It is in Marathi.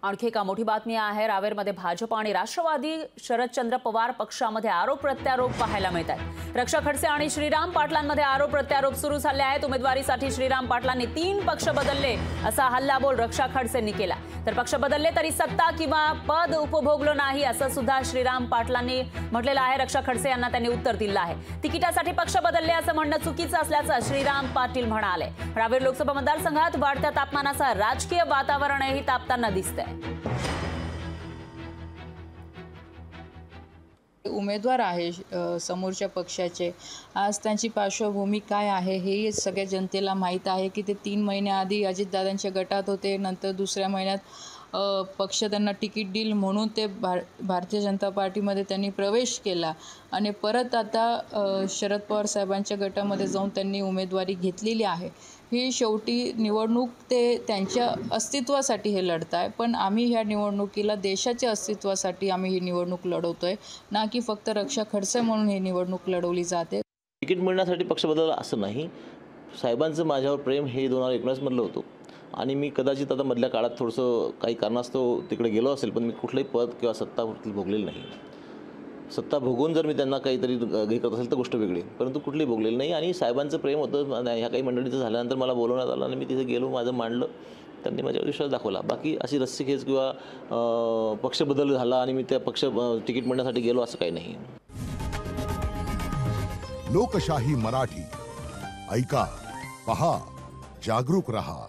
आणखी एका मोठी बातमी आहे। रावेरमध्ये भाजप आणि राष्ट्रवादी शरदचंद्र पवार पक्षामध्ये आरोप प्रत्यारोप पाहायला मिळतात। रक्षा खडसे आणि श्रीराम पाटलांमध्ये आरोप प्रत्यारोप सुरू झाले आहेत। उमेदवारीसाठी श्रीराम पाटलांनी 3 पक्ष बदलले असा हल्लाबोल रक्षा खडसेंनी केला। तर पक्ष बदलले तरी सत्ता किंवा पद उपभोगलो नाही असं सुद्धा श्रीराम पाटलांनी म्हटलेलं आहे। रक्षा खडसे यांना त्यांनी उत्तर दिलं आहे। तिकिटासाठी पक्ष बदलले असं म्हणणं चुकीचं असल्याचं श्रीराम पाटील म्हणाले। रावेर लोकसभा मतदारसंघात वाढत्या तापमानाचा राजकीय वातावरणही तापताना दिसतंय। उमेदवार आहे समोरच्या पक्षाचे, आज त्यांची पार्श्वभूमी काय आहे हे सगळ्या जनतेला माहीत आहे की ते 3 महिन्याआधी अजितदादांच्या गटात होते, नंतर दुसऱ्या महिन्यात पक्ष त्यांना तिकीट देईल म्हणून ते भारतीय जनता पार्टीमध्ये त्यांनी प्रवेश केला आणि परत आता शरद पवार साहेबांच्या गटामध्ये जाऊन त्यांनी उमेदवारी घेतलेली आहे। ही शेवटी निवडणूक ते त्यांच्या अस्तित्वासाठी हे लढत आहे, पण आम्ही ह्या निवडणुकीला देशाच्या अस्तित्वासाठी आम्ही ही निवडणूक लढवतोय, ना की फक्त रक्षा खडसे म्हणून ही निवडणूक लढवली जाते। तिकीट मिळण्यासाठी पक्ष बदलला असं नाही। साहेबांचं माझ्यावर प्रेम हे 2019 मधलं होतं आणि मी कदाचित आता मधल्या काळात थोडंसं काही कारणास्तव तिकडे गेलो असेल, पण मी कुठलंही पद किंवा सत्ता भोगलेली नाही। सत्ता भोगून जर मी त्यांना काहीतरी हे करत असेल तर गोष्ट वेगळी, परंतु कुठली भोगलेली नाही। आणि साहेबांचं प्रेम होतं, ह्या काही मंडळीचं झाल्यानंतर मला बोलवण्यात आलं आणि मी तिथे गेलो, माझं मांडलं, त्यांनी माझ्यावर विश्वास दाखवला। बाकी अशी रस्सीखेच किंवा पक्ष बदल झाला आणि मी त्या पक्ष तिकीट मिळण्यासाठी गेलो असं काही नाही। लोकशाही मराठी ऐका, पहा, जागरूक रहा।